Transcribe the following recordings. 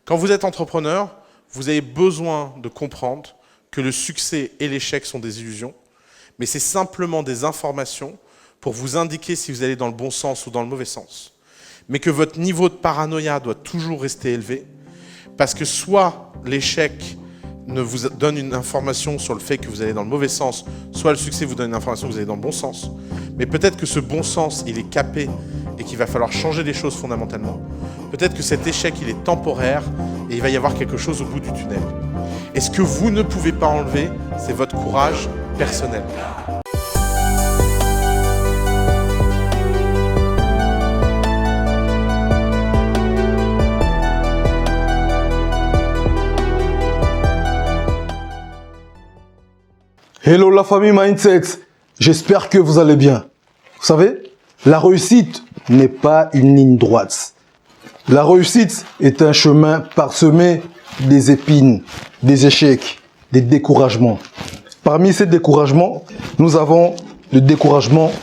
Quand vous êtes entrepreneur, vous avez besoin de comprendre que le succès et l'échec sont des illusions, mais c'est simplement des informations pour vous indiquer si vous allez dans le bon sens ou dans le mauvais sens. Mais que votre niveau de paranoïa doit toujours rester élevé, parce que soit l'échec ne vous donne une information sur le fait que vous allez dans le mauvais sens, soit le succès vous donne une information que vous allez dans le bon sens. Mais peut-être que ce bon sens, il est capé et qu'il va falloir changer les choses fondamentalement. Peut-être que cet échec, il est temporaire et il va y avoir quelque chose au bout du tunnel. Et ce que vous ne pouvez pas enlever, c'est votre courage personnel. Hello la famille Mindset, j'espère que vous allez bien. Vous savez, la réussite n'est pas une ligne droite. La réussite est un chemin parsemé des épines, des échecs, des découragements. Parmi ces découragements, nous avons le découragement,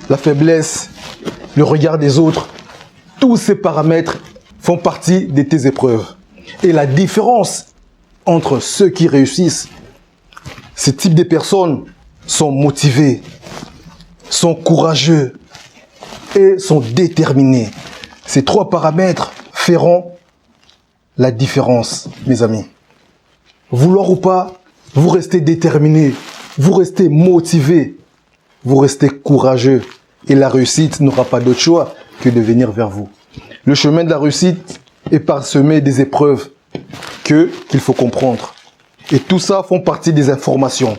la faiblesse, le regard des autres. Tous ces paramètres font partie de tes épreuves. Et la différence entre ceux qui réussissent, ce type de personnes sont motivés, sont courageux et sont déterminés. Ces trois paramètres feront la différence, mes amis. Vouloir ou pas, vous restez déterminés, vous restez motivés, vous restez courageux et la réussite n'aura pas d'autre choix que de venir vers vous. Le chemin de la réussite est parsemé des épreuves qu'il faut comprendre. Et tout ça font partie des informations.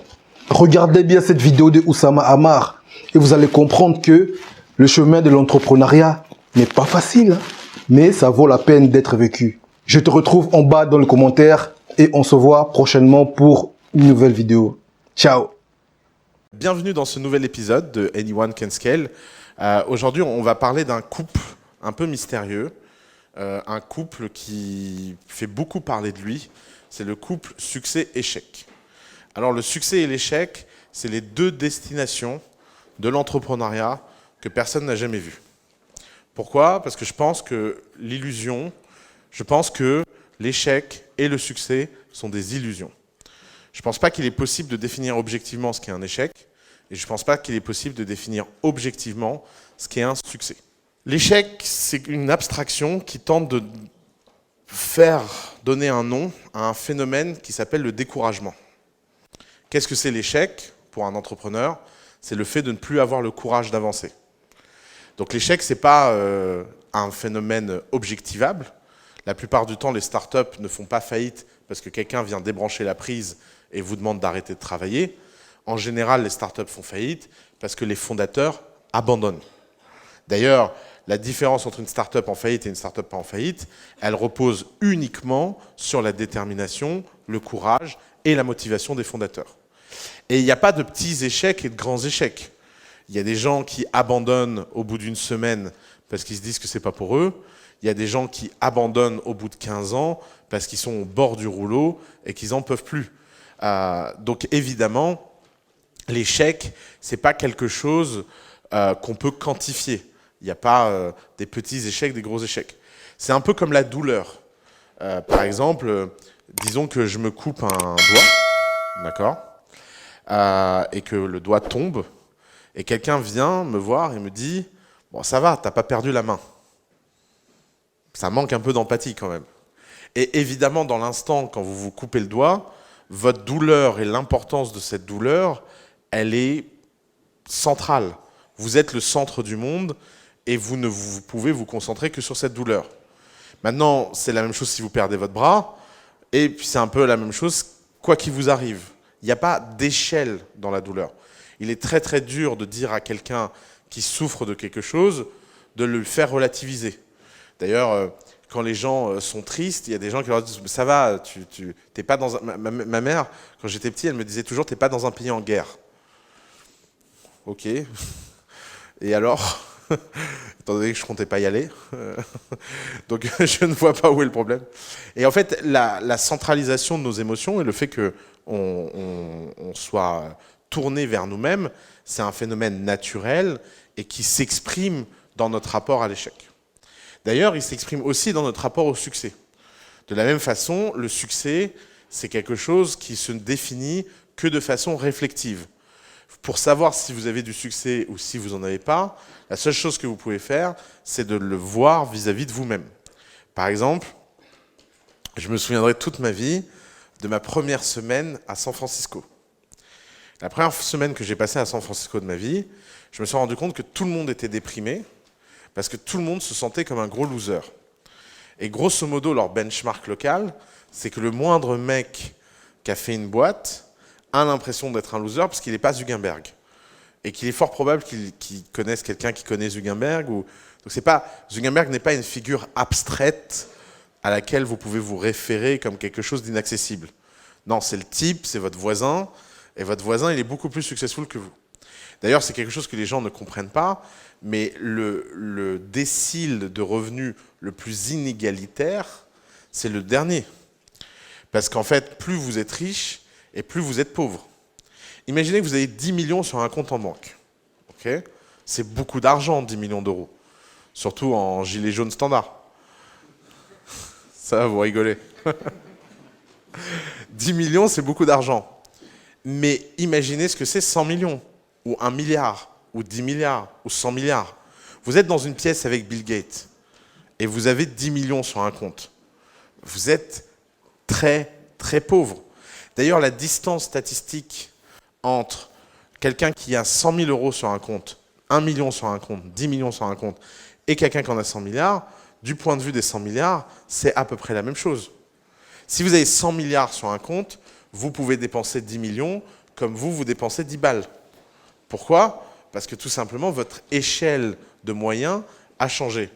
Regardez bien cette vidéo de Oussama Hamar et vous allez comprendre que le chemin de l'entrepreneuriat n'est pas facile, mais ça vaut la peine d'être vécu. Je te retrouve en bas dans le commentaire et on se voit prochainement pour une nouvelle vidéo. Ciao! Bienvenue dans ce nouvel épisode de Anyone Can Scale. Aujourd'hui, on va parler d'un couple un peu mystérieux, un couple qui fait beaucoup parler de lui. C'est le couple succès-échec. Alors le succès et l'échec, c'est les deux destinations de l'entrepreneuriat que personne n'a jamais vues. Pourquoi? Parce que je pense que l'échec et le succès sont des illusions. Je ne pense pas qu'il est possible de définir objectivement ce qu'est un échec, et je ne pense pas qu'il est possible de définir objectivement ce qu'est un succès. L'échec, c'est une abstraction qui tente de donner un nom à un phénomène qui s'appelle le découragement. Qu'est-ce que c'est l'échec pour un entrepreneur? C'est le fait de ne plus avoir le courage d'avancer. Donc l'échec, ce n'est pas un phénomène objectivable. La plupart du temps, les startups ne font pas faillite parce que quelqu'un vient débrancher la prise et vous demande d'arrêter de travailler. En général, les startups font faillite parce que les fondateurs abandonnent. D'ailleurs, la différence entre une start-up en faillite et une start-up pas en faillite, elle repose uniquement sur la détermination, le courage et la motivation des fondateurs. Et il n'y a pas de petits échecs et de grands échecs. Il y a des gens qui abandonnent au bout d'une semaine parce qu'ils se disent que ce n'est pas pour eux. Il y a des gens qui abandonnent au bout de 15 ans parce qu'ils sont au bord du rouleau et qu'ils n'en peuvent plus. Donc évidemment, l'échec, ce n'est pas quelque chose qu'on peut quantifier. Il n'y a pas des petits échecs, des gros échecs. C'est un peu comme la douleur. Par exemple, disons que je me coupe un doigt, d'accord, et que le doigt tombe, et quelqu'un vient me voir et me dit « Bon, ça va, t'as pas perdu la main ». Ça manque un peu d'empathie quand même. Et évidemment, dans l'instant, quand vous vous coupez le doigt, votre douleur et l'importance de cette douleur, elle est centrale. Vous êtes le centre du monde, et vous ne pouvez vous concentrer que sur cette douleur. Maintenant, c'est la même chose si vous perdez votre bras, et puis c'est un peu la même chose quoi qu'il vous arrive. Il n'y a pas d'échelle dans la douleur. Il est très très dur de dire à quelqu'un qui souffre de quelque chose, de le faire relativiser. D'ailleurs, quand les gens sont tristes, il y a des gens qui leur disent « ça va, t'es pas dans un... » Ma mère, quand j'étais petit, elle me disait toujours « t'es pas dans un pays en guerre ». Ok. Et alors étant donné que je ne comptais pas y aller, donc je ne vois pas où est le problème. Et en fait, la centralisation de nos émotions et le fait qu'on soit tourné vers nous-mêmes, c'est un phénomène naturel et qui s'exprime dans notre rapport à l'échec. D'ailleurs, il s'exprime aussi dans notre rapport au succès. De la même façon, le succès, c'est quelque chose qui se définit que de façon réflexive. Pour savoir si vous avez du succès ou si vous n'en avez pas, la seule chose que vous pouvez faire, c'est de le voir vis-à-vis de vous-même. Par exemple, je me souviendrai toute ma vie de ma première semaine à San Francisco. La première semaine que j'ai passée à San Francisco de ma vie, je me suis rendu compte que tout le monde était déprimé parce que tout le monde se sentait comme un gros loser. Et grosso modo, leur benchmark local, c'est que le moindre mec qui a fait une boîte a l'impression d'être un loser parce qu'il n'est pas Zuckerberg. Et qu'il est fort probable qu'il connaisse quelqu'un qui connaît Zuckerberg. Donc Zuckerberg n'est pas une figure abstraite à laquelle vous pouvez vous référer comme quelque chose d'inaccessible. Non, c'est le type, c'est votre voisin, et votre voisin, il est beaucoup plus successful que vous. D'ailleurs, c'est quelque chose que les gens ne comprennent pas, mais le décile de revenus le plus inégalitaire, c'est le dernier. Parce qu'en fait, plus vous êtes riche et plus vous êtes pauvre. Imaginez que vous avez 10 millions sur un compte en banque. Okay, c'est beaucoup d'argent, 10 millions d'euros. Surtout en gilet jaune standard. Ça va, vous rigolez. 10 millions, c'est beaucoup d'argent. Mais imaginez ce que c'est 100 millions, ou 1 milliard, ou 10 milliards, ou 100 milliards. Vous êtes dans une pièce avec Bill Gates, et vous avez 10 millions sur un compte. Vous êtes très, très pauvre. D'ailleurs, la distance statistique entre quelqu'un qui a 100 000 euros sur un compte, 1 million sur un compte, 10 millions sur un compte, et quelqu'un qui en a 100 milliards, du point de vue des 100 milliards, c'est à peu près la même chose. Si vous avez 100 milliards sur un compte, vous pouvez dépenser 10 millions comme vous dépensez 10 balles. Pourquoi ? Parce que tout simplement, votre échelle de moyens a changé.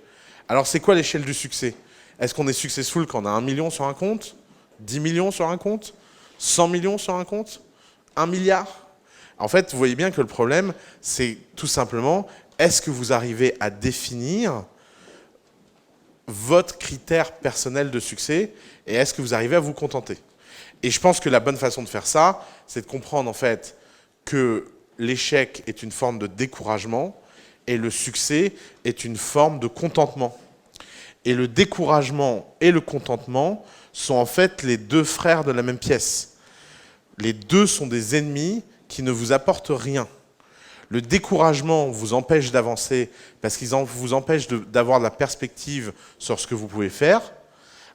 Alors, c'est quoi l'échelle du succès ? Est-ce qu'on est successful quand on a 1 million sur un compte ? 10 millions sur un compte ? 100 millions sur un compte ? 1 milliard ? En fait, vous voyez bien que le problème, c'est tout simplement, est-ce que vous arrivez à définir votre critère personnel de succès et est-ce que vous arrivez à vous contenter ? Et je pense que la bonne façon de faire ça, c'est de comprendre en fait que l'échec est une forme de découragement et le succès est une forme de contentement. Et le découragement et le contentement sont en fait les deux frères de la même pièce. Les deux sont des ennemis qui ne vous apportent rien. Le découragement vous empêche d'avancer parce qu'il vous empêche d'avoir de la perspective sur ce que vous pouvez faire.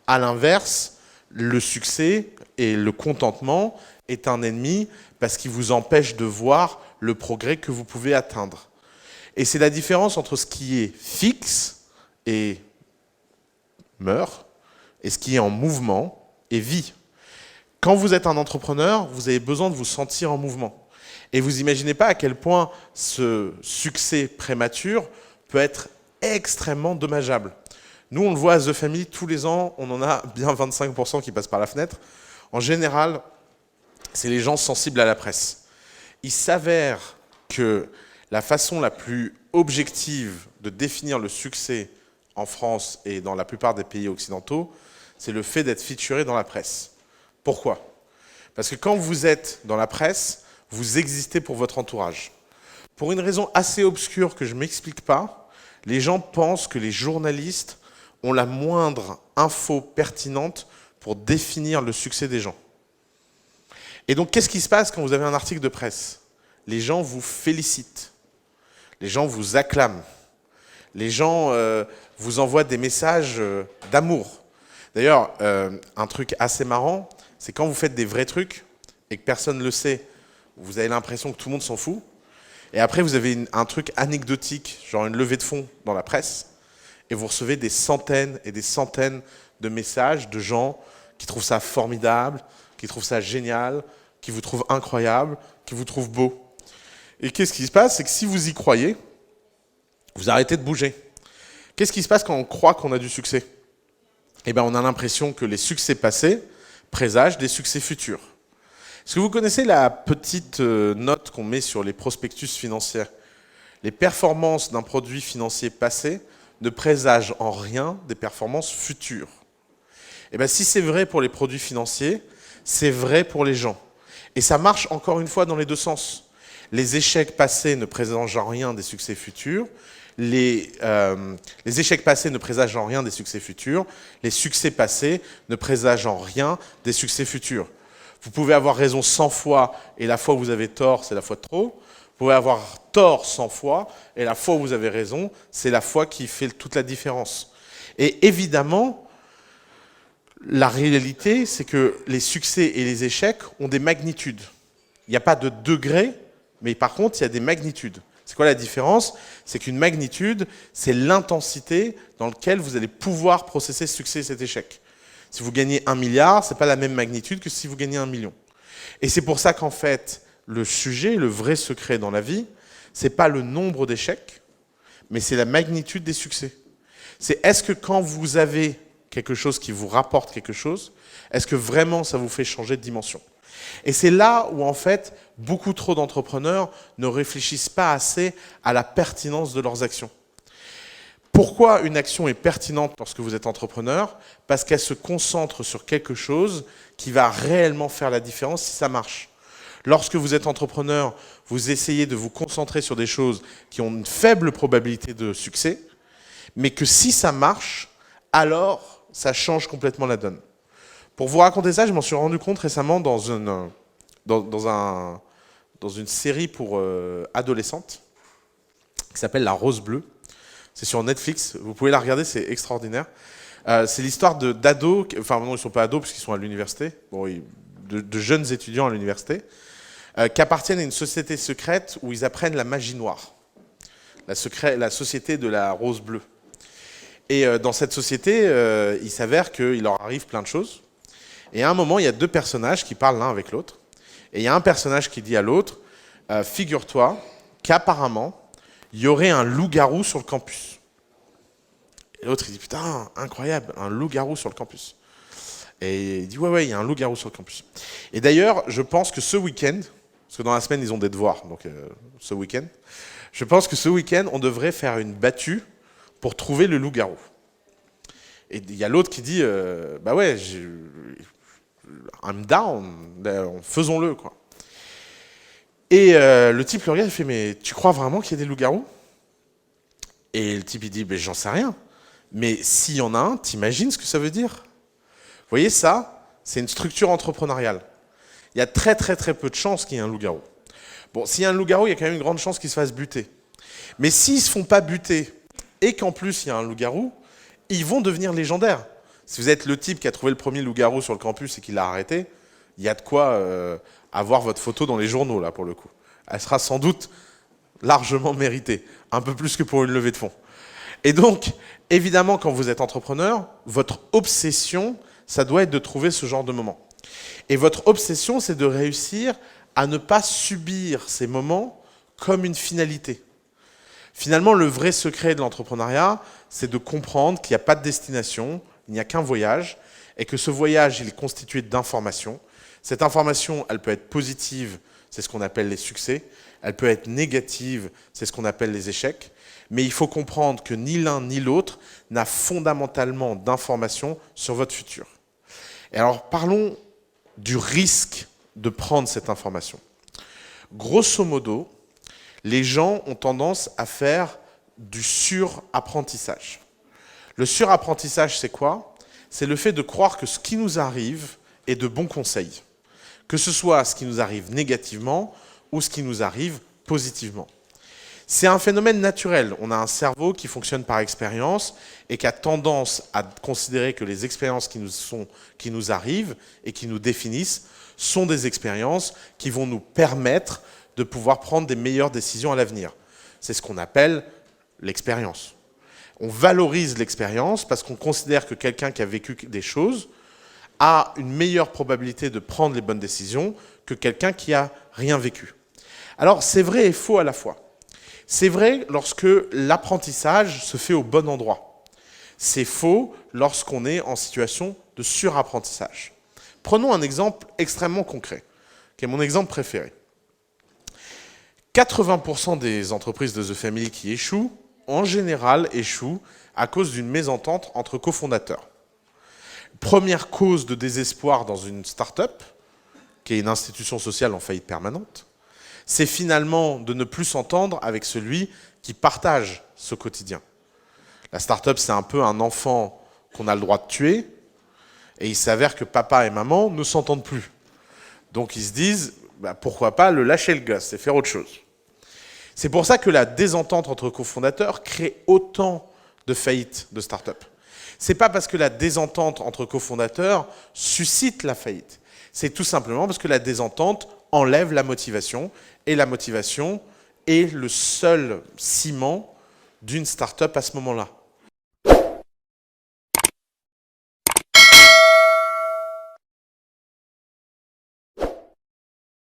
À l'inverse, le succès et le contentement est un ennemi parce qu'il vous empêche de voir le progrès que vous pouvez atteindre. Et c'est la différence entre ce qui est fixe et meurt et ce qui est en mouvement et vit. Quand vous êtes un entrepreneur, vous avez besoin de vous sentir en mouvement. Et vous imaginez pas à quel point ce succès prématuré peut être extrêmement dommageable. Nous, on le voit à The Family, tous les ans, on en a bien 25% qui passent par la fenêtre. En général, c'est les gens sensibles à la presse. Il s'avère que la façon la plus objective de définir le succès en France et dans la plupart des pays occidentaux, c'est le fait d'être featuré dans la presse. Pourquoi ? Parce que quand vous êtes dans la presse, vous existez pour votre entourage. Pour une raison assez obscure que je ne m'explique pas, les gens pensent que les journalistes ont la moindre info pertinente pour définir le succès des gens. Et donc, qu'est-ce qui se passe quand vous avez un article de presse ? Les gens vous félicitent. Les gens vous acclament. Les gens vous envoient des messages d'amour. D'ailleurs, un truc assez marrant, c'est quand vous faites des vrais trucs et que personne ne le sait, vous avez l'impression que tout le monde s'en fout. Et après, vous avez un truc anecdotique, genre une levée de fonds dans la presse, et vous recevez des centaines et des centaines de messages de gens qui trouvent ça formidable, qui trouvent ça génial, qui vous trouvent incroyable, qui vous trouvent beau. Et qu'est-ce qui se passe ? C'est que si vous y croyez, vous arrêtez de bouger. Qu'est-ce qui se passe quand on croit qu'on a du succès ? Eh bien, on a l'impression que les succès passés présagent des succès futurs. Est-ce que vous connaissez la petite note qu'on met sur les prospectus financiers ? Les performances d'un produit financier passé ne présagent en rien des performances futures. Eh bien, si c'est vrai pour les produits financiers, c'est vrai pour les gens. Et ça marche encore une fois dans les deux sens. Les échecs passés ne présentent en rien des succès futurs. les échecs passés ne présagent en rien des succès futurs, les succès passés ne présagent en rien des succès futurs. Vous pouvez avoir raison 100 fois et la fois où vous avez tort, c'est la fois de trop. Vous pouvez avoir tort 100 fois et la fois où vous avez raison, c'est la fois qui fait toute la différence. Et évidemment, la réalité, c'est que les succès et les échecs ont des magnitudes. Il n'y a pas de degrés, mais par contre, il y a des magnitudes. C'est quoi la différence? C'est qu'une magnitude, c'est l'intensité dans laquelle vous allez pouvoir processer ce succès et cet échec. Si vous gagnez 1 milliard, ce n'est pas la même magnitude que si vous gagnez 1 million. Et c'est pour ça qu'en fait, le sujet, le vrai secret dans la vie, ce n'est pas le nombre d'échecs, mais c'est la magnitude des succès. C'est est-ce que quand vous avez quelque chose qui vous rapporte quelque chose, est-ce que vraiment ça vous fait changer de dimension? Et c'est là où en fait, beaucoup trop d'entrepreneurs ne réfléchissent pas assez à la pertinence de leurs actions. Pourquoi une action est pertinente lorsque vous êtes entrepreneur? Parce qu'elle se concentre sur quelque chose qui va réellement faire la différence si ça marche. Lorsque vous êtes entrepreneur, vous essayez de vous concentrer sur des choses qui ont une faible probabilité de succès, mais que si ça marche, alors ça change complètement la donne. Pour vous raconter ça, je m'en suis rendu compte récemment dans une série pour adolescentes qui s'appelle La Rose Bleue. C'est sur Netflix, vous pouvez la regarder, c'est extraordinaire. C'est l'histoire d'ados, enfin non, ils ne sont pas ados parce qu'ils sont à l'université, bon, de jeunes étudiants à l'université, qui appartiennent à une société secrète où ils apprennent la magie noire, la société de la Rose Bleue. Et dans cette société, il s'avère qu'il leur arrive plein de choses. Et à un moment, il y a deux personnages qui parlent l'un avec l'autre. Et il y a un personnage qui dit à l'autre, figure-toi qu'apparemment, il y aurait un loup-garou sur le campus. Et l'autre, il dit, putain, incroyable, un loup-garou sur le campus. Et il dit, ouais, il y a un loup-garou sur le campus. Et d'ailleurs, je pense que ce week-end, parce que dans la semaine, ils ont des devoirs, donc ce week-end, je pense que ce week-end, on devrait faire une battue pour trouver le loup-garou. Et il y a l'autre qui dit, bah ouais, I'm down, faisons-le, quoi. Et le type le regarde, il fait, mais tu crois vraiment qu'il y a des loups-garous? Et le type, il dit, ben, j'en sais rien. Mais s'il y en a un, t'imagines ce que ça veut dire? Vous voyez, ça, c'est une structure entrepreneuriale. Il y a très peu de chances qu'il y ait un loup-garou. Bon, s'il y a un loup-garou, il y a quand même une grande chance qu'il se fasse buter. Mais s'ils ne se font pas buter, et qu'en plus il y a un loup-garou, ils vont devenir légendaires. Si vous êtes le type qui a trouvé le premier loup-garou sur le campus et qui l'a arrêté, il y a de quoi avoir votre photo dans les journaux, là, pour le coup. Elle sera sans doute largement méritée, un peu plus que pour une levée de fonds. Et donc, évidemment, quand vous êtes entrepreneur, votre obsession, ça doit être de trouver ce genre de moment. Et votre obsession, c'est de réussir à ne pas subir ces moments comme une finalité. Finalement, le vrai secret de l'entrepreneuriat, c'est de comprendre qu'il n'y a pas de destination, il n'y a qu'un voyage, et que ce voyage, il est constitué d'informations. Cette information, elle peut être positive, c'est ce qu'on appelle les succès. Elle peut être négative, c'est ce qu'on appelle les échecs. Mais il faut comprendre que ni l'un ni l'autre n'a fondamentalement d'informations sur votre futur. Et alors, parlons du risque de prendre cette information. Grosso modo, les gens ont tendance à faire du surapprentissage. Le surapprentissage, c'est quoi? C'est le fait de croire que ce qui nous arrive est de bons conseils. Que ce soit ce qui nous arrive négativement ou ce qui nous arrive positivement. C'est un phénomène naturel. On a un cerveau qui fonctionne par expérience et qui a tendance à considérer que les expériences qui nous arrivent et qui nous définissent sont des expériences qui vont nous permettre de pouvoir prendre des meilleures décisions à l'avenir. C'est ce qu'on appelle l'expérience. On valorise l'expérience parce qu'on considère que quelqu'un qui a vécu des choses a une meilleure probabilité de prendre les bonnes décisions que quelqu'un qui n'a rien vécu. Alors, c'est vrai et faux à la fois. C'est vrai lorsque l'apprentissage se fait au bon endroit. C'est faux lorsqu'on est en situation de surapprentissage. Prenons un exemple extrêmement concret, qui est mon exemple préféré. 80% des entreprises de The Family qui échouent, en général, échouent à cause d'une mésentente entre cofondateurs. Première cause de désespoir dans une start-up, qui est une institution sociale en faillite permanente, c'est finalement de ne plus s'entendre avec celui qui partage ce quotidien. La start-up, c'est un peu un enfant qu'on a le droit de tuer, et il s'avère que papa et maman ne s'entendent plus. Donc ils se disent, bah, pourquoi pas le lâcher le gosse et faire autre chose. C'est pour ça que la désentente entre cofondateurs crée autant de faillites de start-up. C'est pas parce que la désentente entre cofondateurs suscite la faillite. C'est tout simplement parce que la désentente enlève la motivation, et la motivation est le seul ciment d'une start-up à ce moment-là.